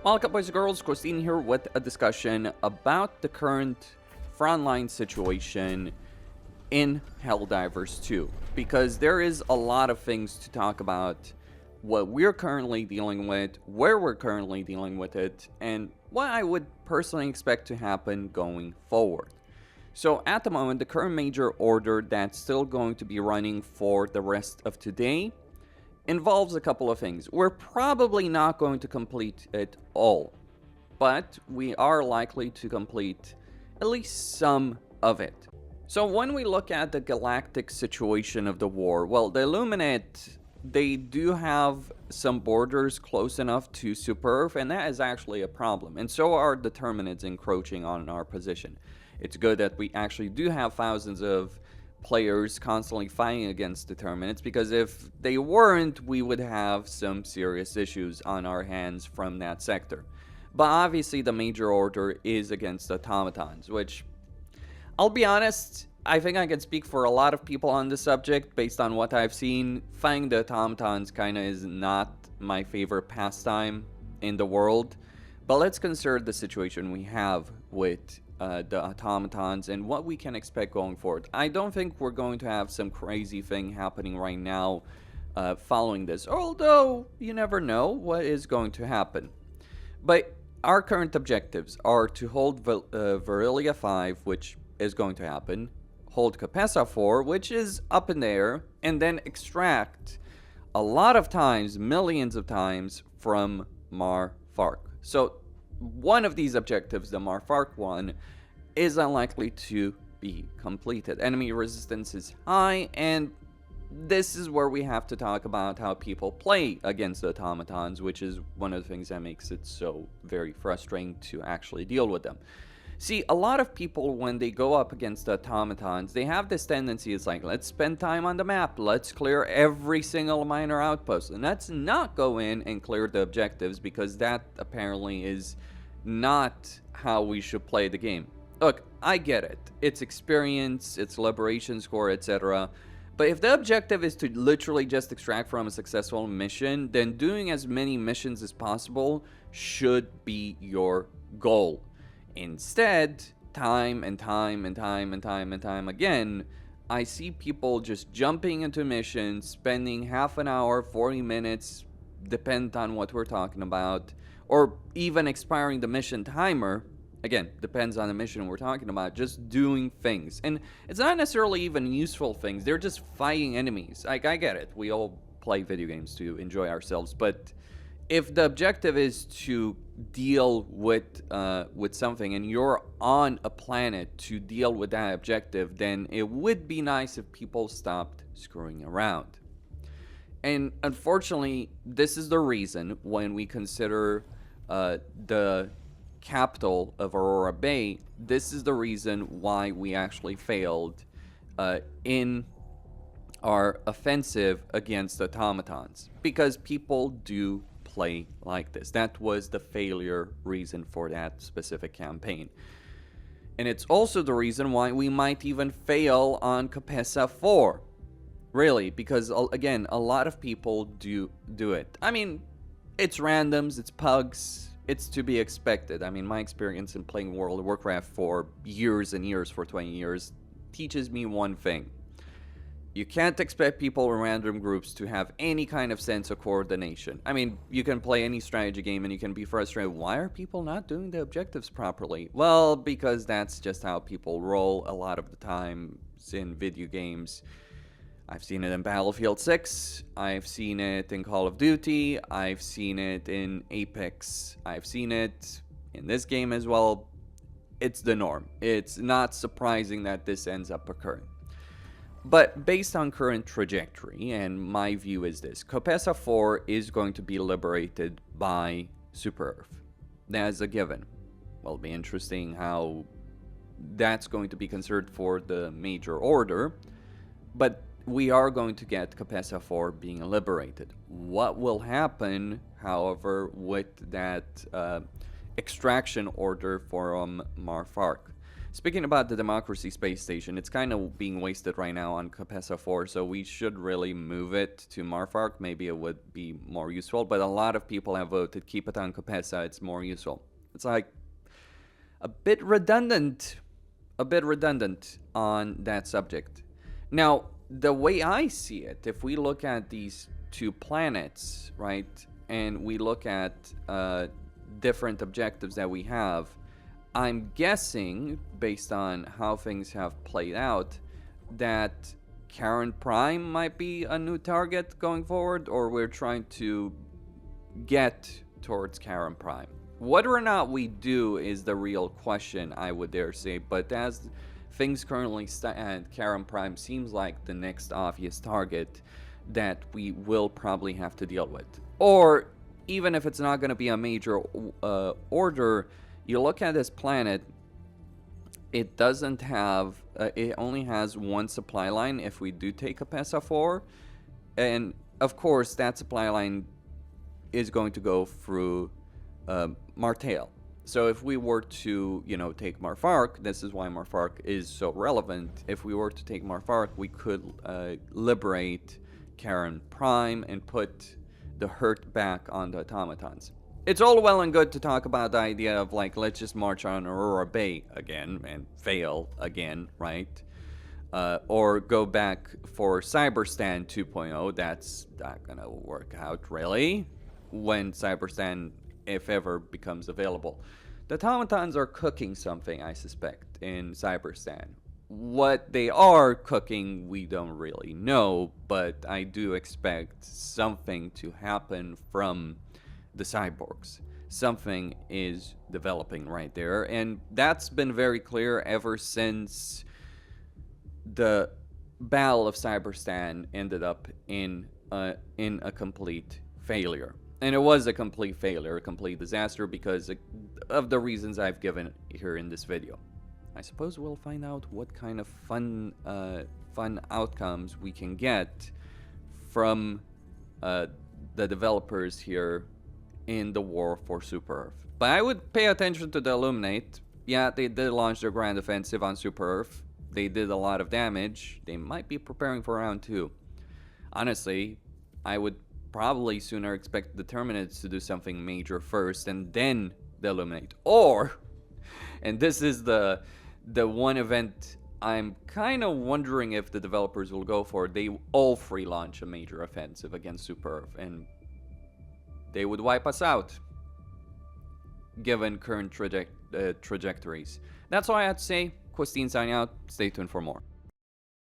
Welcome, boys and girls. Christine here with a discussion about the current Frontline situation in Helldivers 2. Because there is a lot of things to talk about, what we're currently dealing with, where we're currently dealing with it, and what I would personally expect to happen going forward. So at the moment, the current major order that's still going to be running for the rest of today involves a couple of things. We're probably not going to complete it all, but we are likely to complete at least some of it. So when we look at the galactic situation of the war, well, the Illuminate, they do have some borders close enough to Super Earth, and that is actually a problem. And so are Determinids encroaching on our position. It's good that we actually do have thousands of players constantly fighting against Determinids, because if they weren't, we would have some serious issues on our hands from that sector. But obviously the major order is against automatons, which, I'll be honest, I think I can speak for a lot of people on the subject based on what I've seen. Fighting the automatons kinda is not my favorite pastime in the world. But let's consider the situation we have with the automatons and what we can expect going forward. I don't think we're going to have some crazy thing happening right now following this, although you never know what is going to happen. But our current objectives are to hold Virillia 5, which is going to happen, hold Choepessa IV, which is up in the air, and then extract a lot of times, millions of times, from Marfark. So one of these objectives, the Marfark one, is unlikely to be completed. Enemy resistance is high, and this is where we have to talk about how people play against the automatons, which is one of the things that makes it so very frustrating to actually deal with them. See, a lot of people, when they go up against the automatons, they have this tendency, it's like, let's spend time on the map, let's clear every single minor outpost, and let's not go in and clear the objectives, because that apparently is not how we should play the game. Look, I get it. It's experience, it's liberation score, etc. But if the objective is to literally just extract from a successful mission, then doing as many missions as possible should be your goal. Instead, time and time again, I see people just jumping into missions, spending half an hour, 40 minutes, depend on what we're talking about, or even expiring the mission timer. Again, depends on the mission we're talking about, just doing things. And it's not necessarily even useful things, they're just fighting enemies. Like, I get it, we all play video games to enjoy ourselves, but if the objective is to deal with something and you're on a planet to deal with that objective, then it would be nice if people stopped screwing around. And unfortunately, this is the reason when we consider the capital of Aurora Bay, this is the reason why we actually failed in our offensive against automatons. Because people do play like this. That was the failure reason for that specific campaign. And it's also the reason why we might even fail on Choepessa IV. Really, because again, a lot of people do it. I mean, it's randoms, it's pugs, it's to be expected. I mean, my experience in playing World of Warcraft for years and years, for 20 years, teaches me one thing. You can't expect people in random groups to have any kind of sense of coordination. I mean, you can play any strategy game and you can be frustrated. Why are people not doing the objectives properly? Well, because that's just how people roll a lot of the time in video games. I've seen it in Battlefield 6, I've seen it in Call of Duty, I've seen it in Apex, I've seen it in this game as well. It's the norm. It's not surprising that this ends up occurring. But based on current trajectory, and my view is this, Choepessa IV is going to be liberated by Super Earth. That's a given. Well, it'll be interesting how that's going to be considered for the major order, but we are going to get Choepessa IV being liberated. What will happen, however, with that extraction order from Marfark? Speaking about the Democracy space station, it's kind of being wasted right now on Choepessa IV, so we should really move it to Marfark. Maybe it would be more useful, but a lot of people have voted keep it on Choepessa, it's more useful. It's like a bit redundant on that subject. Now, the way I see it, if we look at these two planets, right, and we look at different objectives that we have, I'm guessing, based on how things have played out, that Karen Prime might be a new target going forward, or we're trying to get towards Karen Prime. Whether or not we do is the real question, I would dare say, but as things currently stand, Karen Prime seems like the next obvious target that we will probably have to deal with. Or, even if it's not going to be a major order, you look at this planet, it doesn't have, it only has one supply line if we do take Choepessa IV. And of course, that supply line is going to go through Martel. So if we were to, you know, take Marfark, this is why Marfark is so relevant. If we were to take Marfark, we could liberate Karen Prime and put the hurt back on the automatons. It's all well and good to talk about the idea of, like, let's just march on Aurora Bay again and fail again, right? Or go back for Cyberstan 2.0. That's not gonna work out, really, when Cyberstan, if ever, becomes available. The automatons are cooking something, I suspect, in Cyberstan. What they are cooking, we don't really know, but I do expect something to happen from the cyborgs. Something is developing right there, and that's been very clear ever since the Battle of Cyberstan ended up in a complete failure. And it was a complete failure, a complete disaster, because of the reasons I've given here in this video. I suppose we'll find out what kind of fun outcomes we can get from the developers here in the war for Super Earth. But I would pay attention to the Illuminate. Yeah, they did launch their grand offensive on Super Earth. They did a lot of damage. They might be preparing for round 2. Honestly, I would probably sooner expect the Terminids to do something major first and then the Illuminate. Or, and this is the one event I'm kind of wondering if the developers will go for, they all free launch a major offensive against Super Earth, and they would wipe us out, given current trajectories. That's all I had to say. Quistine signing out. Stay tuned for more.